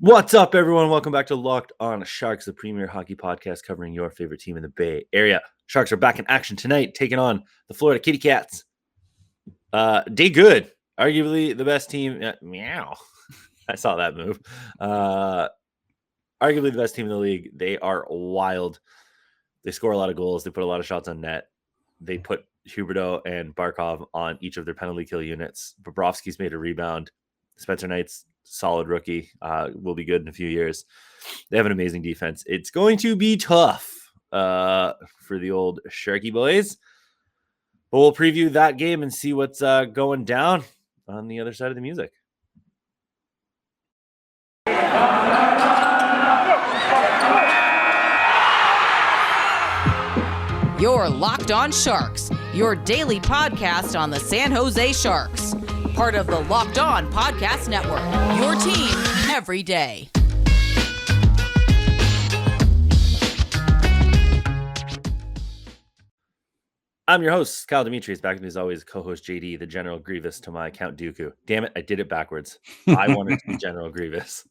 What's up, everyone? Welcome back to Locked On Sharks, the premier hockey podcast covering your favorite team in the Bay Area. Sharks are back in action tonight, taking on the Florida Kitty Cats. Day good, arguably the best team. Meow. I saw that move. Arguably the best team in the league. They are wild. They score a lot of goals. They put a lot of shots on net. They put Huberdeau and Barkov on each of their penalty kill units. Bobrovsky's made a rebound. Spencer Knight's solid rookie, will be good in a few years. They have an amazing defense. It's going to be tough for the old Sharky boys. But we'll preview that game and see what's going down on the other side of the music. You're Locked On Sharks, your daily podcast on the San Jose Sharks. Part of the Locked On Podcast Network, your team every day. I'm your host, Kyle Demetrius, back with me as always, co-host JD, the General Grievous to my Count Dooku. Damn it, I did it backwards. I wanted to be General Grievous.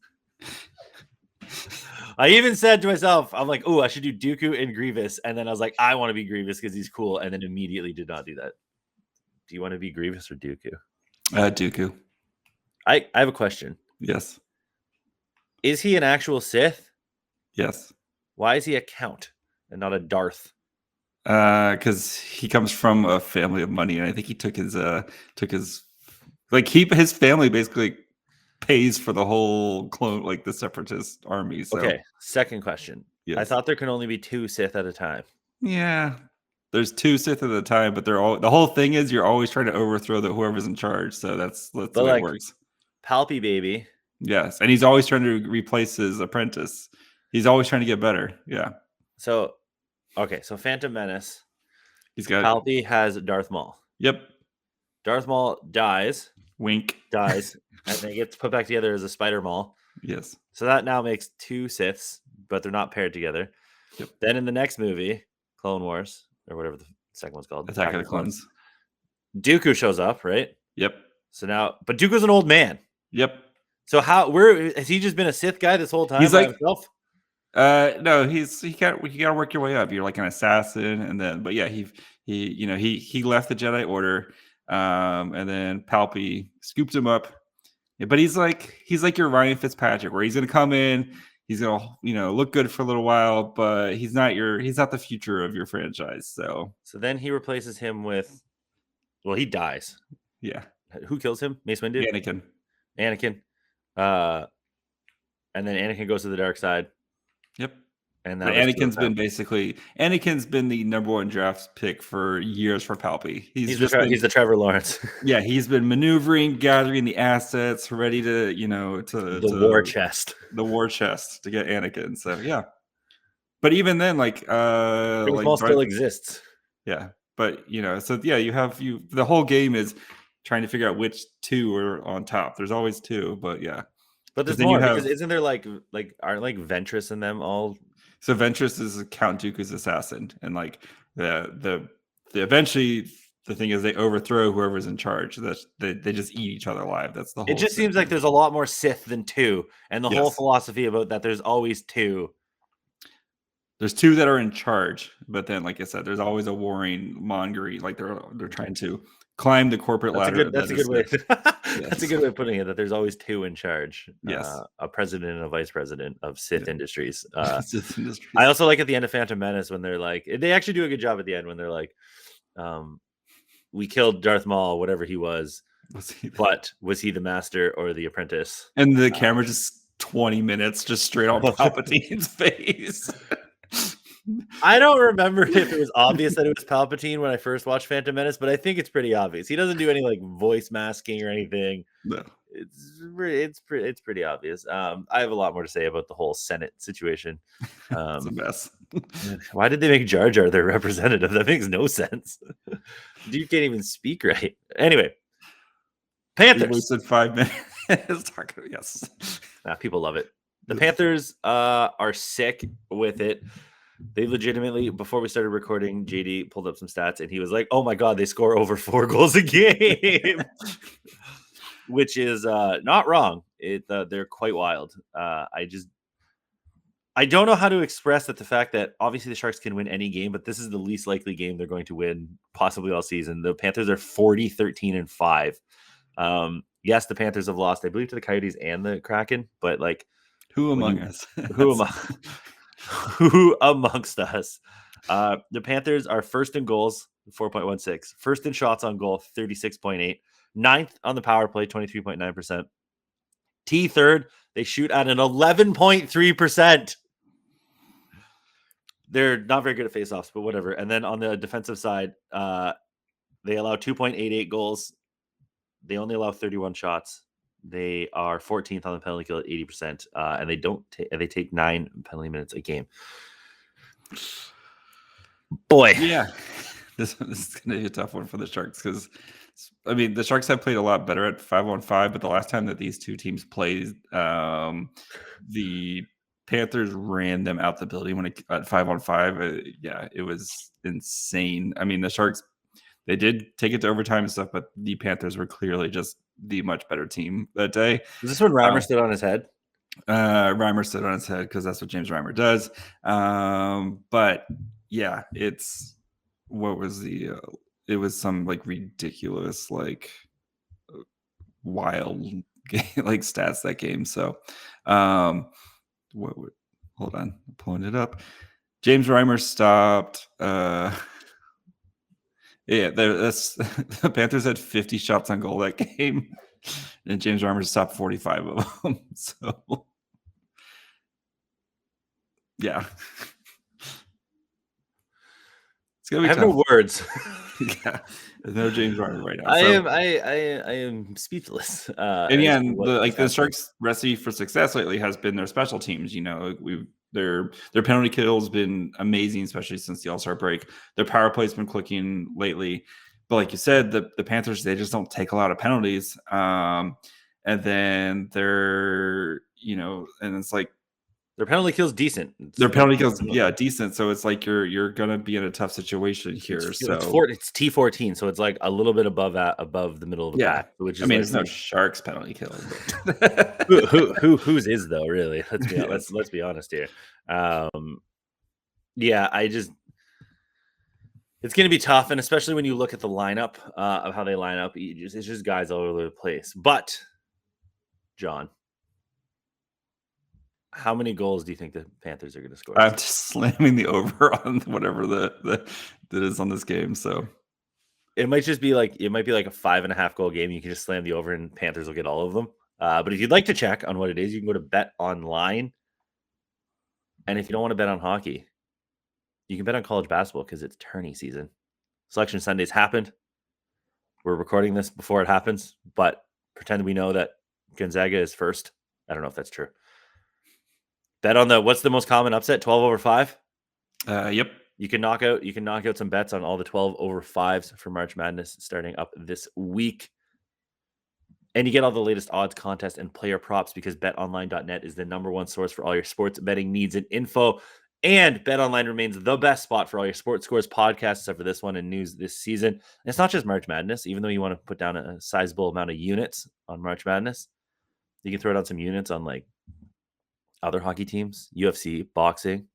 I even said to myself, I'm like, oh, I should do Dooku and Grievous. And then I was like, I want to be Grievous because he's cool. And then immediately did not do that. Do you want to be Grievous or Dooku? Dooku. I have a question. Yes. Is he an actual Sith? Yes. Why is he a Count and not a Darth? Because he comes from a family of money, and I think he took his family basically pays for the whole clone, like the separatist army. So. Okay. Second question. Yes. I thought there can only be two Sith at a time. Yeah. There's two Sith at a time, but the whole thing is you're always trying to overthrow whoever's in charge. So that's the way it works. Palpy baby. Yes. And he's always trying to replace his apprentice. He's always trying to get better. Yeah. So, okay. So Phantom Menace. He's got Palpy has Darth Maul. Yep. Darth Maul dies. Wink. Dies. And then gets put back together as a Spider Maul. Yes. So that now makes two Siths, but they're not paired together. Yep. Then in the next movie, Clone Wars, or whatever the second one's called. Attack of the Clones. Dooku shows up, right? Yep. So now, but Dooku's an old man. Yep. So has he just been a Sith guy this whole time? He's like himself? No, you gotta work your way up. You're like an assassin, and then but yeah, he left the Jedi Order, and then Palpy scooped him up. Yeah, but he's like your Ryan Fitzpatrick, where he's gonna come in. He's gonna, look good for a little while, but he's not the future of your franchise. So then he replaces him with, he dies. Yeah. Who kills him? Mace Windu? Anakin. And then Anakin goes to the dark side. Yep. And Anakin's been the number one draft pick for years for Palpy. He's the Trevor Lawrence. Yeah, he's been maneuvering, gathering the assets, ready to the war chest to get Anakin. So yeah, but even then, Maul still exists. Yeah, but the whole game is trying to figure out which two are on top. There's always two, but yeah. But there's more because isn't there aren't Ventress in them all? So Ventress is Count Dooku's assassin, and the eventually the thing is they overthrow whoever's in charge. They just eat each other alive. That's the whole. It just seems like there's a lot more Sith than two, and the whole philosophy about that there's always two. There's two that are in charge, but then, like I said, there's always a warring mongering. Like they're trying to climb the corporate ladder. That's a good way. That's a good way of putting it. That there's always two in charge. Yes, a president and a vice president of Sith Industries. I also like at the end of Phantom Menace when they're like, they actually do a good job at the end when they're like, "We killed Darth Maul, whatever he was, but was he the master or the apprentice?" And the camera just 20 minutes just straight on Palpatine's face. I don't remember if it was obvious that it was Palpatine when I first watched Phantom Menace, but I think it's pretty obvious. He doesn't do any voice masking or anything. No, it's pretty obvious. I have a lot more to say about the whole Senate situation. It's a mess. Why did they make Jar Jar their representative? That makes no sense. Dude can't even speak right. Anyway, Panthers. We wasted 5 minutes talking. Yes, people love it. The Panthers are sick with it. They legitimately, before we started recording, JD pulled up some stats and he was like, "Oh my God, they score over 4 goals a game." which is not wrong. They're quite wild. I don't know how to express that the fact that obviously the Sharks can win any game, but this is the least likely game they're going to win possibly all season. The Panthers are 40-13-5. Yes, the Panthers have lost, I believe, to the Coyotes and the Kraken, but like who among us? Who amongst us? The Panthers are first in goals, 4.16, first in shots on goal, 36.8, ninth on the power play, 23.9%. Third, they shoot at an 11.3%. They're not very good at faceoffs, but whatever. And then on the defensive side, they allow 2.88 goals. They only allow 31 shots. They are 14th on the penalty kill at 80%, and they take 9 penalty minutes a game. Boy, yeah, this is going to be a tough one for the Sharks because, I mean, the Sharks have played a lot better at 5-on-5, but the last time that these two teams played, the Panthers ran them out the building when at 5-on-5. Yeah, it was insane. I mean, the Sharks, they did take it to overtime and stuff, but the Panthers were clearly just the much better team that day. Is this when Reimer stood on his head? Reimer stood on his head because that's what James Reimer does. But yeah, it was some like ridiculous, like wild like stats that game. So hold on, I'm pulling it up. James Reimer stopped the Panthers had 50 shots on goal that game, and James Reimer stopped 45 of them. So yeah, it's gonna be I have tough. no words. Yeah, there's no James Reimer right now. I am speechless. And yeah, the Sharks' recipe for success lately has been their special teams. You know, their penalty kill has been amazing, especially since the All-Star break. Their power play's been clicking lately. But like you said, the Panthers, they just don't take a lot of penalties. And then and it's like their penalty kill's decent. Their penalty kill's decent. So it's like you're gonna be in a tough situation here. It's T14, so it's like a little bit above the middle of the pack. Which is it's no Sharks penalty kill. Whose is though? Really, let's be honest here. It's going to be tough, and especially when you look at the lineup of how they line up, it's just guys all over the place. But John, how many goals do you think the Panthers are going to score? I'm just slamming the over on whatever that is on this game. So it might be like a 5.5 goal game. You can just slam the over, and Panthers will get all of them. But if you'd like to check on what it is, you can go to BetOnline. And if you don't want to bet on hockey, you can bet on college basketball because it's tourney season. Selection Sundays happened. We're recording this before it happens, but pretend we know that Gonzaga is first. I don't know if that's true. Bet on what's the most common upset? 12 over 5? Yep. You can knock out some bets on all the 12 over 5s for March Madness starting up this week. And you get all the latest odds, contests, and player props because betonline.net is the #1 source for all your sports betting needs and info. And BetOnline remains the best spot for all your sports scores podcasts, except for this one and news this season. And it's not just March Madness. Even though you want to put down a sizable amount of units on March Madness, you can throw down some units on like other hockey teams, UFC, boxing,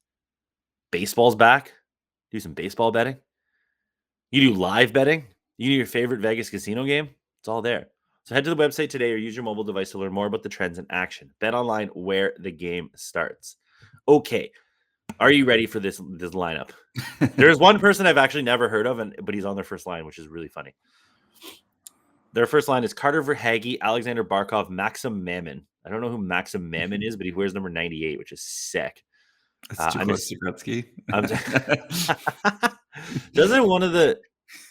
baseball's back. Do some baseball betting. You do live betting. You do your favorite Vegas casino game. It's all there. So head to the website today or use your mobile device to learn more about the trends in action. BetOnline, where the game starts. Okay. Are you ready for this lineup? There's one person I've actually never heard of, but he's on their first line, which is really funny. Their first line is Carter Verhaeghe, Alexander Barkov, Maxim Mammon. I don't know who Maxim Mammon is, but he wears number 98, which is sick. That's too close to Gretzky. Doesn't one of the...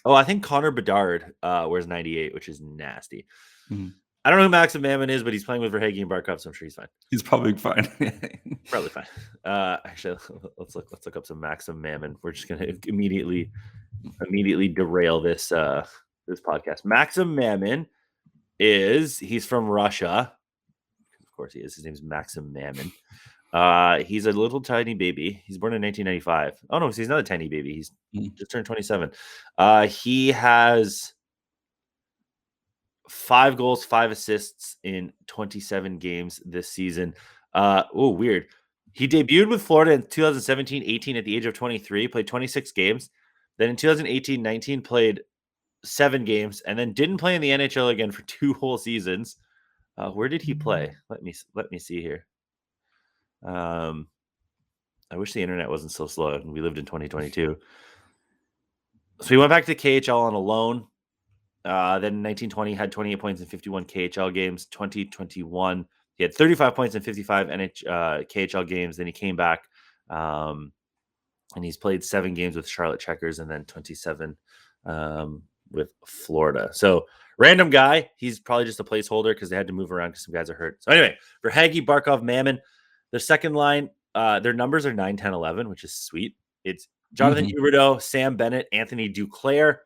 Oh, I think Connor Bedard wears 98, which is nasty. Mm-hmm. I don't know who Maxim Mammon is, but he's playing with Verhaeghe and Barkov, so I'm sure he's fine. He's probably fine. Probably fine. Actually, let's look up some Maxim Mammon. We're just gonna immediately derail this podcast. Maxim Mammon he's from Russia. Of course he is. His name is Maxim Mammon. He's a little tiny baby. He's born in 1995. Oh no, he's not a tiny baby. He's just turned 27. He has 5 goals, 5 assists in 27 games this season. Weird. He debuted with Florida in 2017-18 at the age of 23, played 26 games. Then in 2018-19 played 7 games, and then didn't play in the NHL again for 2 whole seasons. Where did he play? Let me see here. I wish the internet wasn't so slow and we lived in 2022. So he went back to KHL on a loan. Then in 1920 had 28 points in 51 KHL games. 2021 he had 35 points in 55 KHL games. Then he came back, and he's played 7 games with Charlotte Checkers and then 27 with Florida. So random guy. He's probably just a placeholder because they had to move around because some guys are hurt. So anyway, for Hagee, Barkov, Mammon, their second line, their numbers are 9, 10, 11, which is sweet. It's Jonathan Huberdeau, Sam Bennett, Anthony Duclair.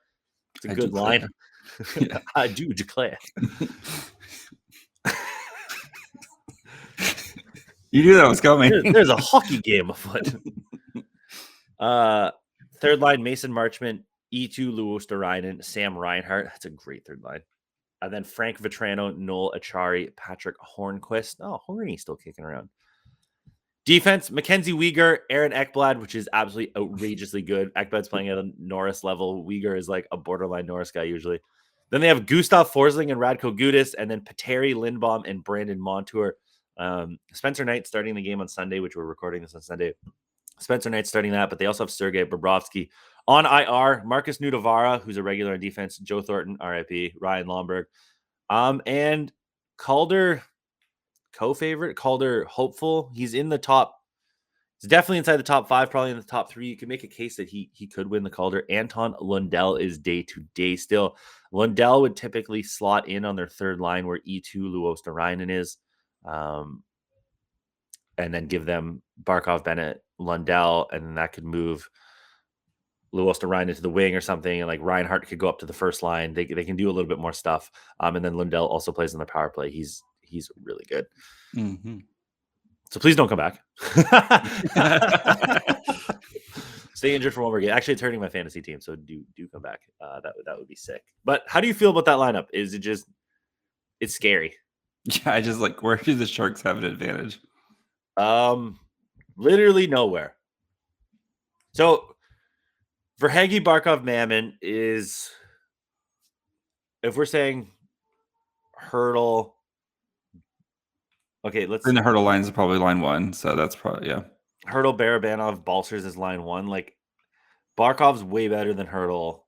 It's a good line. I do declare. You knew that was coming. There's a hockey game afoot. Third line, Mason Marchment, E2 Luosterainen, Sam Reinhart. That's a great third line. And then Frank Vetrano, Noel Achari, Patrick Hornquist. Oh, Horny's still kicking around. Defense, Mackenzie Weegar, Aaron Ekblad, which is absolutely outrageously good. Ekblad's playing at a Norris level. Weegar is like a borderline Norris guy usually. Then they have Gustav Forsling and Radko Gudas, and then Petteri Lindbaum and Brandon Montour. Spencer Knight starting the game on Sunday, which we're recording this on Sunday. Spencer Knight starting that, but they also have Sergei Bobrovsky on IR, Marcus Nudavara, who's a regular on defense, Joe Thornton, RIP, Ryan Lomberg, and Calder, co-favorite, Calder hopeful. He's in the top. He's definitely inside the top 5, probably in the top 3. You can make a case that he could win the Calder. Anton Lundell is day-to-day still. Lundell would typically slot in on their third line where E2 Luosterainen is, and then give them Barkov, Bennett, Lundell, and then that could move Luosterainen to the wing or something, and like Reinhart could go up to the first line. They can do a little bit more stuff, and then Lundell also plays on the power play. He's really good. Mm-hmm. So please don't come back. Stay injured for one more game. Actually, it's hurting my fantasy team, so do come back. That would be sick. But how do you feel about that lineup? Is it just it's scary? Yeah, I just like, where do the Sharks have an advantage? Literally nowhere. So for Hagee, Barkov, Mammon is, if we're saying Hurdle. Okay, let's. And the Hurdle line is probably line 1, so that's probably, yeah. Hurdle, Barabanov, Balcers is line 1. Like Barkov's way better than Hurdle,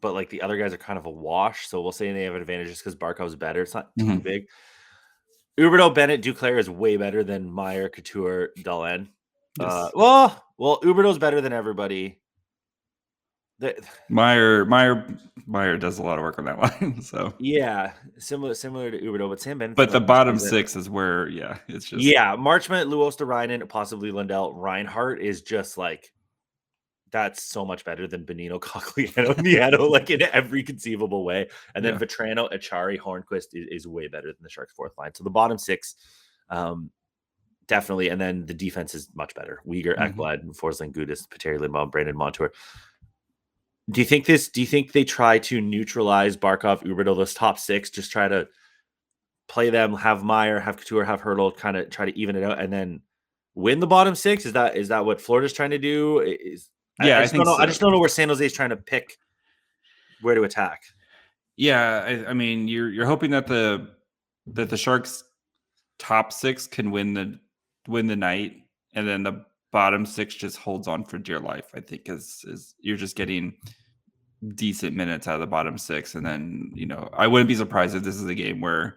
but like the other guys are kind of a wash. So we'll say they have an advantage just because Barkov's better. It's not too big. Huberdeau, Bennett, Duclair is way better than Meyer, Couture, Dahlin. Yes. Well, Huberdeau's better than everybody. Meyer does a lot of work on that line. So yeah, similar to Huberdeau, but Sam Bennett. But the bottom 6 is where, it's just Marchment, Luosterainen, possibly Lundell, Reinhart is just like, that's so much better than Bonino, Cogliano, Nieto, like in every conceivable way. And then Vetrano, Achari, Hornquist is way better than the Sharks' fourth line. So the bottom 6, definitely. And then the defense is much better. Weegar, Ekblad, Forsling, Gudas, Petteri Lindbaum, Brandon Montour. Do you think they try to neutralize Barkov, Huberdeau, those top 6, just try to play them, have Meyer, have Couture, have Hurdle, kind of try to even it out and then win the bottom 6? Is that what Florida's trying to do? I just don't know where San Jose is trying to pick where to attack. Yeah, I mean, you're hoping that the Sharks top 6 can win the night, and then the bottom 6 just holds on for dear life. I think is you're just getting decent minutes out of the bottom 6, and then I wouldn't be surprised if this is a game where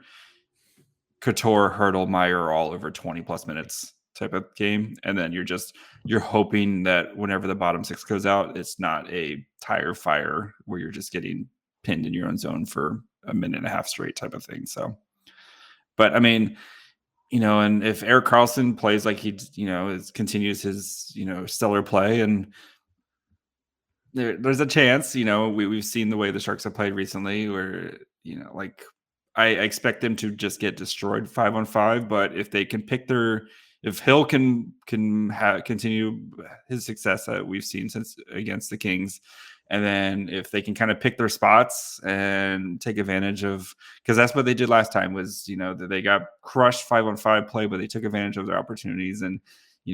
Couture, Hurdle, Meyer are all over 20 plus minutes type of game, and then you're hoping that whenever the bottom 6 goes out, it's not a tire fire where you're just getting pinned in your own zone for a minute and a half straight type of thing. So, but I mean, and if Erik Karlsson plays like he continues his stellar play, and there's a chance, we've seen the way the Sharks have played recently where like I expect them to just get destroyed 5-on-5, but if they can if Hill can continue his success that we've seen since against the Kings, And then if they can kind of pick their spots and take advantage of, because that's what they did last time was, that they got crushed 5-on-5 play, but they took advantage of their opportunities. And,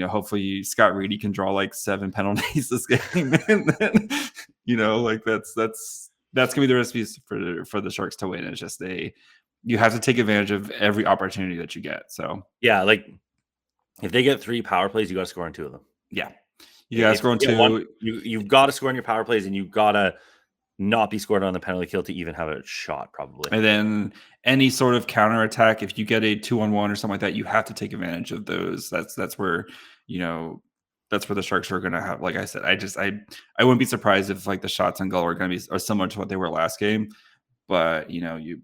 hopefully Scott Reedy can draw like 7 penalties this game. And then, like that's going to be the recipes for the Sharks to win. It's just you have to take advantage of every opportunity that you get. So yeah, like if they get 3 power plays, you got to score on 2 of them. Yeah. You got to score on 2. You've got to score on your power plays, and you've got to not be scored on the penalty kill to even have a shot, probably. And then any sort of counterattack, if you get a 2-on-1 or something like that, you have to take advantage of those. That's where, that's where the Sharks are going to have. Like I said, I wouldn't be surprised if like the shots on goal are going to be similar to what they were last game. But you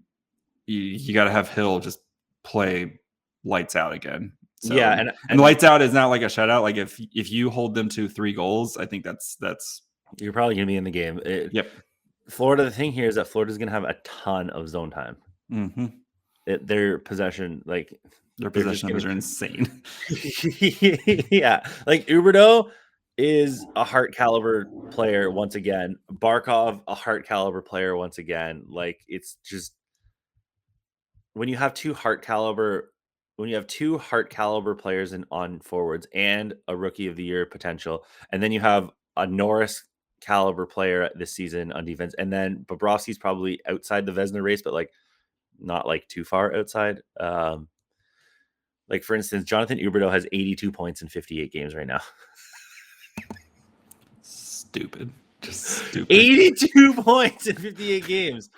got to have Hill just play lights out again. So, yeah, and lights out is not like a shutout. Like if you hold them to 3 goals, I think that's you're probably going to be in the game. Yep. Florida. The thing here is that Florida's going to have a ton of zone time. Mm-hmm. Their possession, their possession numbers are insane. Yeah, like Huberdeau is a Hart caliber player once again. Barkov, a Hart caliber player once again. Like it's just when you have 2 Hart caliber players on forwards and a Rookie of the Year potential, and then you have a Norris caliber player this season on defense, and then Bobrovsky's probably outside the Vezina race, but like not like too far outside. Like for instance, Jonathan Huberdeau has 82 points in 58 games right now. Stupid. Just stupid. 82 points in 58 games.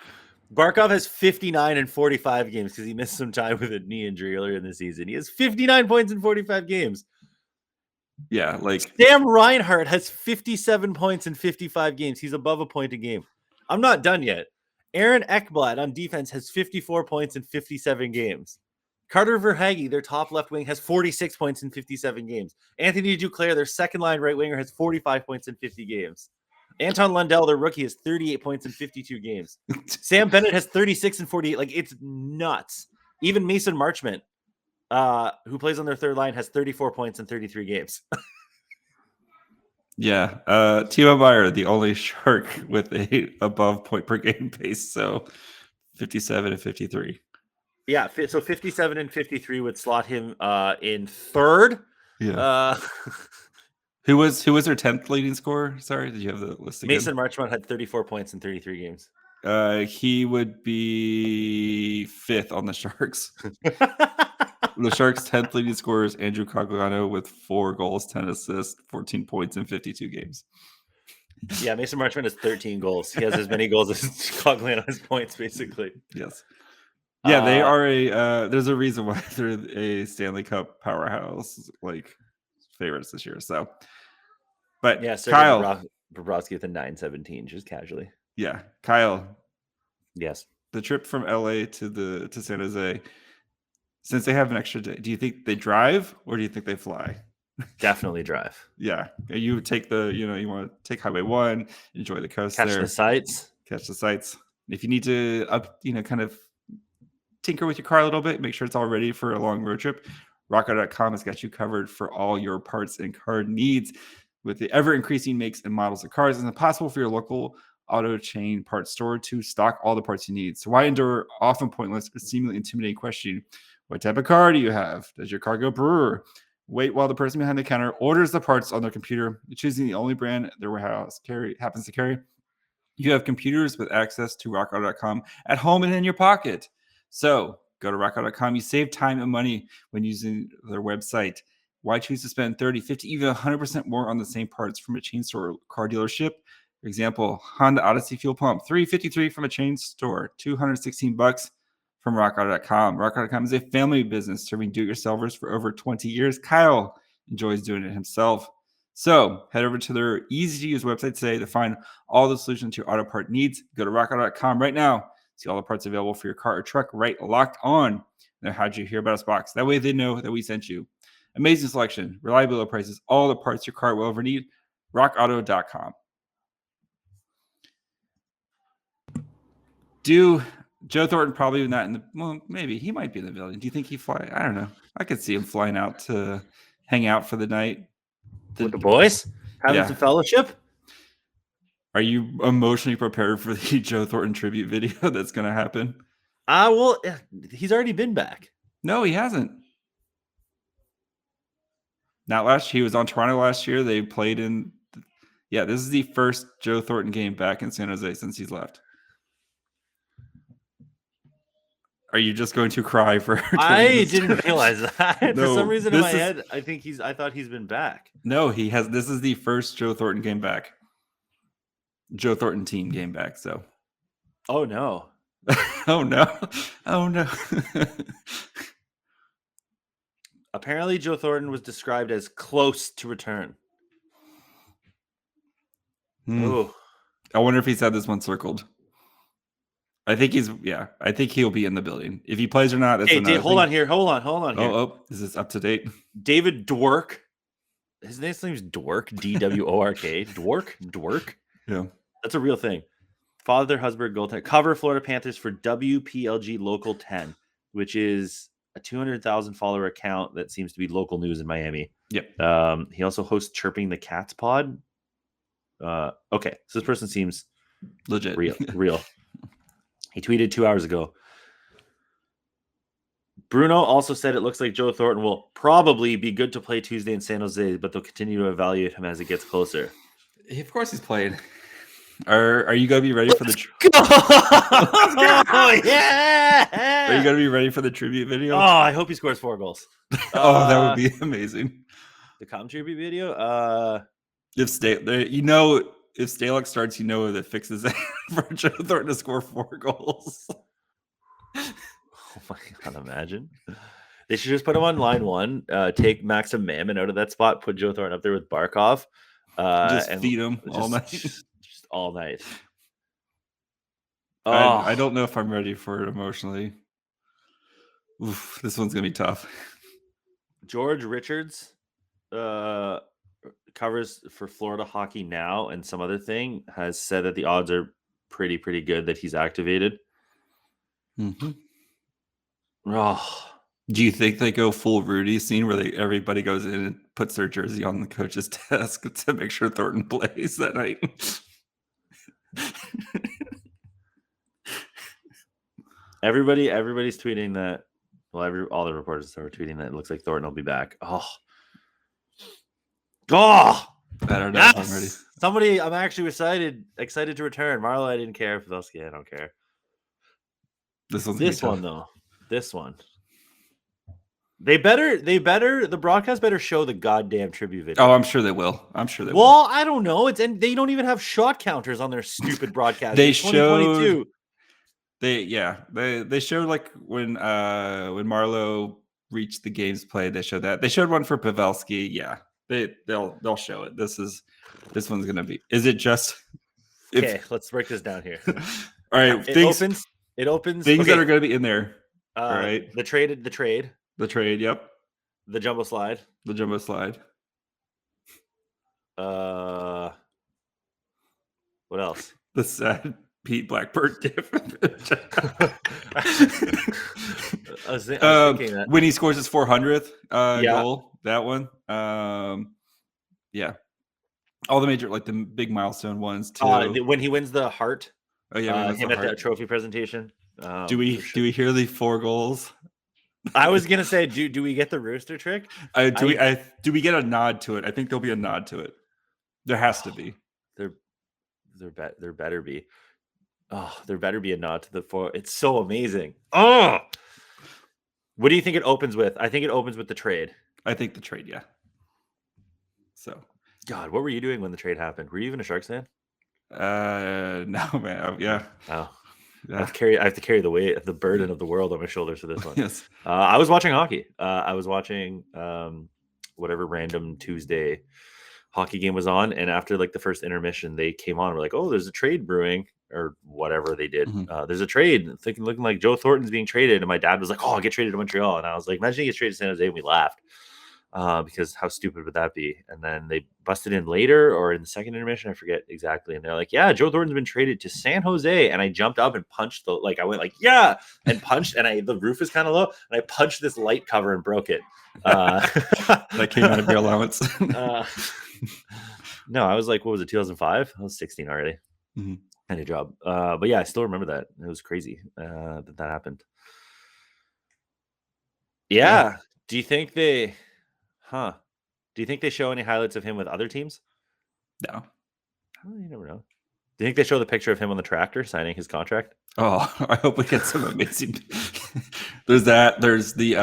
Barkov has 59 in 45 games because he missed some time with a knee injury earlier in the season. He has 59 points in 45 games. Yeah, like Sam Reinhart has 57 points in 55 games. He's above a point a game. I'm not done yet. Aaron Ekblad on defense has 54 points in 57 games. Carter Verhaeghe, their top left wing, has 46 points in 57 games. Anthony Duclair, their second line right winger, has 45 points in 50 games. Anton Lundell, their rookie, has 38 points in 52 games. Sam Bennett has 36 and 48. Like, it's nuts. Even Mason Marchment, who plays on their third line, has 34 points in 33 games. Yeah. Timo Meier, the only Shark with a above point per game pace. So 57 and 53. Yeah. So 57 and 53 would slot him in third. Yeah. Who was their 10th leading scorer? Sorry, did you have the list again? Mason Marchment had 34 points in 33 games. He would be 5th on the Sharks. The Sharks' 10th leading scorer is Andrew Cogliano with 4 goals, 10 assists, 14 points in 52 games. Yeah, Mason Marchment has 13 goals. He has as many goals as Cogliano has points, basically. Yes. Yeah, they are there's a reason why they're a Stanley Cup powerhouse, like favorites this year. So, but yeah, Kyle Bobrovsky with a 917, just casually. Yeah, Kyle. Yes. The trip from LA to San Jose, since they have an extra day, do you think they drive or do you think they fly? Definitely drive. Yeah, you take you want to take Highway 1, enjoy the coast, catch the sights. If you need to kind of tinker with your car a little bit, make sure it's all ready for a long road trip. RockAuto.com has got you covered for all your parts and car needs. With the ever-increasing makes and models of cars, it's impossible for your local auto chain parts store to stock all the parts you need. So why endure often pointless or seemingly intimidating questioning? What type of car do you have? Does your car go brrr? Wait while the person behind the counter orders the parts on their computer, choosing the only brand their warehouse happens to carry. You have computers with access to RockAuto.com at home and in your pocket. So go to RockAuto.com. You save time and money when using their website. Why choose to spend 30, 50, even 100% more on the same parts from a chain store or car dealership? For example, Honda Odyssey fuel pump, $353 from a chain store, $216 from RockAuto.com. RockAuto.com is a family business serving do-it-yourselfers for over 20 years. Kyle enjoys doing it himself. So head over to their easy-to-use website today to find all the solutions to your auto part needs. Go to RockAuto.com right now. See all the parts available for your car or truck right locked on. Now, how'd you hear about us box? That way they know that we sent you. Amazing selection, reliable low prices, all the parts your car will ever need. RockAuto.com. Joe Thornton probably not in the, well, maybe he might be in the building. Do you think he fly? I don't know. I could see him flying out to hang out for the night. With the boys? Having some fellowship? Are you emotionally prepared for the Joe Thornton tribute video that's going to happen? Well, he's already been back. No, he hasn't. Not last year. He was on Toronto last year. They played in. Yeah, this is the first Joe Thornton game back in San Jose since he's left. Are you just going to cry for? I didn't realize that. No, for some reason in my head, I thought he's been back. No, he has. This is the first Joe Thornton game back. Joe Thornton team game back. So. Oh no. Oh no. Oh no. Apparently, Joe Thornton was described as close to return. Oh. I wonder if he's had this one circled. I think I think he'll be in the building. If he plays or not, that's another hold thing. Hold on here. Oh, is this up to date? David Dwork. His name's Dwork, D-W-O-R-K. Dwork. Yeah. That's a real thing. Father, husband, goaltender. Cover Florida Panthers for WPLG Local 10, which is a 200,000 follower account that seems to be local news in Miami. Yep. He also hosts Chirping the Cats pod. Okay. So this person seems legit. Real. He tweeted 2 hours ago. Bruno also said it looks like Joe Thornton will probably be good to play Tuesday in San Jose, but they'll continue to evaluate him as it gets closer. Of course he's playing. Are you going to be ready for the Oh, yeah! Are you going to be ready for the tribute video? Oh, I hope he scores 4 goals. Oh, that would be amazing. The Com tribute video? If Stalock starts, that fixes it for Joe Thornton to score 4 goals. Oh my God, imagine. They should just put him on line 1, take Maxim Mammon out of that spot, put Joe Thornton up there with Barkov. And feed him all night. Just all night. Oh. I don't know if I'm ready for it emotionally. Oof, this one's going to be tough. George Richards covers for Florida Hockey Now and some other thing has said that the odds are pretty good that he's activated. Mm-hmm. Oh. Do you think they go full Rudy scene where everybody goes in and puts their jersey on the coach's desk to make sure Thornton plays that night? Everybody's tweeting that. Well, all the reporters are tweeting that it looks like Thornton will be back. Oh, I don't know. Yes! I'm ready. Somebody, I'm actually excited to return. Marlo, I didn't care. Pavelski, I don't care. This one though. This one. The broadcast better show the goddamn tribute video. Oh, I'm sure they will. Well, I don't know. And they don't even have shot counters on their stupid broadcast. They showed. They showed like when Marlo reached the games played. They showed that. They showed one for Pavelski. Yeah, they'll show it. This one's gonna be. Is it just? Okay, let's break this down here. All right, It opens things that are gonna be in there. All right, the trade. Yep. The jumbo slide. What else? The sad Pete Blackbird dip. When he scores his 400th goal, that one. Yeah. All the major, like the big milestone ones too. When he wins the Hart. Oh yeah, him at that trophy presentation. Do we hear the 4 goals? I was gonna say, do we get the rooster trick? Do we get a nod to it? I think there'll be a nod to it. There has to be. There better be. Oh, there better be a nod to the 4. It's so amazing. Oh, what do you think it opens with? I think it opens with the trade. I think the trade, yeah. So, God, what were you doing when the trade happened? Were you even a Sharks fan? No, man. Yeah. Oh. Yeah. I have to carry the burden of the world on my shoulders for this one. Yes. I was watching hockey. I was watching whatever random Tuesday hockey game was on, and after like the first intermission, they came on. We're like, "Oh, there's a trade brewing," or whatever they did. Mm-hmm. There's a trade, looking like Joe Thornton's being traded, and my dad was like, "Oh, I'll get traded to Montreal," and I was like, "Imagine he gets traded to San Jose," and we laughed. Because how stupid would that be? And then they busted in later or in the second intermission, I forget exactly. And they're like, yeah, Joe Thornton's been traded to San Jose. And I jumped up and punched I went like, yeah, and punched. And the roof is kind of low. And I punched this light cover and broke it. That came out of your allowance. No, I was like, what was it, 2005? I was 16 already. Mhm. Kind of job. But yeah, I still remember that. It was crazy that happened. Yeah. Do you think they show any highlights of him with other teams? No. Oh, you never know. Do you think they show the picture of him on the tractor signing his contract? Oh, I hope we get some amazing. There's that. There's the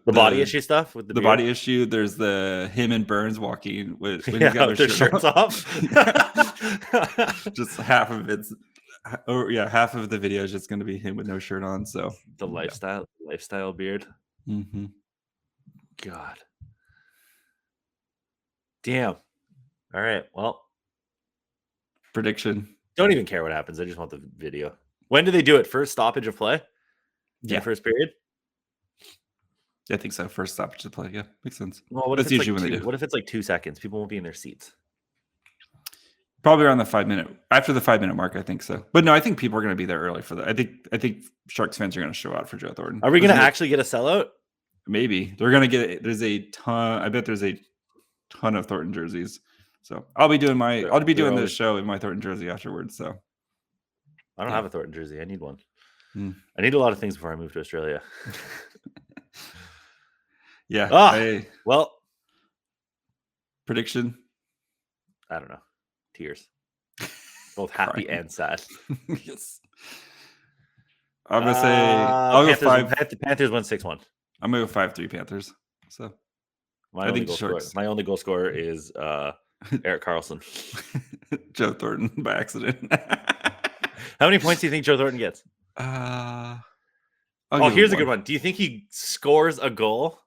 body issue stuff with the beard? body issue. There's the him and Burns walking with when Yeah, he's got with their their shirt shirts off. Just half of it's, or yeah, half of the video is just going to be him with no shirt on. So The lifestyle beard. Mhm. God. Damn. All right. Well, Prediction. don't even care what happens. I just want the video. When do they do it? First stoppage of play? In Yeah, the first period? I think so. First stoppage to play. Yeah, makes sense. Well, what That's if it's usually like when they two, do. what if it's like 2 seconds? People won't be in their seats. Probably around the 5 minute, after the 5 minute mark, I think so. But no, I think people are going to be there early for that. I think Sharks fans are going to show out for Joe Thornton. Are we going to actually get a sellout? Maybe they're going to get. There's a ton. I bet there's a ton of Thornton jerseys. So I'll be doing the show in my Thornton jersey afterwards. So I don't have a Thornton jersey. I need one. Hmm. I need a lot of things before I move to Australia. Yeah. Well, Prediction. I don't know. Tears. Both happy and sad. Yes. I'm gonna say I'll go Panthers won 6-1. I'm gonna go 5-3 Panthers. So My only goal scorer is Erik Karlsson. Joe Thornton by accident. How many points do you think Joe Thornton gets? Here's a good one. Do you think he scores a goal?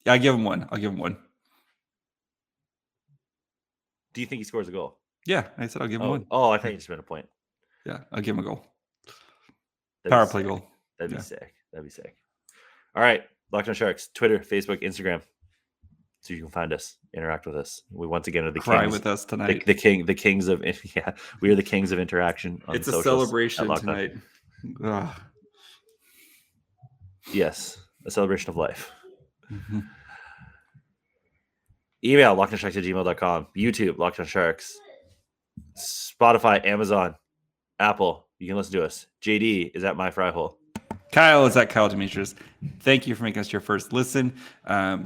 Yeah, I'll give him one. Do you think he scores a goal? Yeah, I said I'll give him one. Oh, I think you just meant a point. Yeah, I'll give him a goal. Power play goal. That'd be sick. All right. Locked On Sharks, Twitter, Facebook, Instagram. So you can find us, interact with us. We once again are the Cry kings with us tonight. The kings of we are the kings of interaction. It's a celebration tonight. Yes, a celebration of life. Mm-hmm. Email lockedonsharks@gmail.com. YouTube, Locked On Sharks. Spotify, Amazon, Apple. You can listen to us. JD is at My Fry Hole. Kyle is at Kyle Demetrius. Thank you for making us your first listen.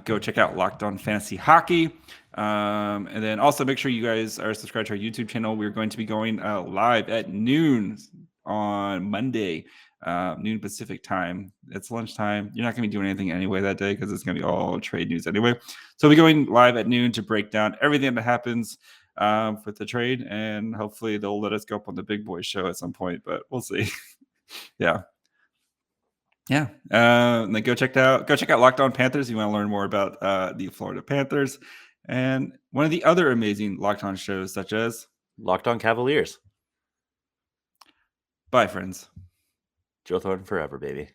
Go check out Locked On Fantasy Hockey. And then also make sure you guys are subscribed to our YouTube channel. We're going to be going live at noon on Monday, noon Pacific time. It's lunchtime. You're not going to be doing anything anyway that day because it's going to be all trade news anyway. So we're going live at noon to break down everything that happens with the trade. And hopefully they'll let us go up on the Big Boy show at some point, but we'll see. Yeah. Then go check out Locked On Panthers. You want to learn more about the Florida Panthers and one of the other amazing Locked On shows, such as Locked On Cavaliers. Bye, friends. Joe Thornton forever, baby.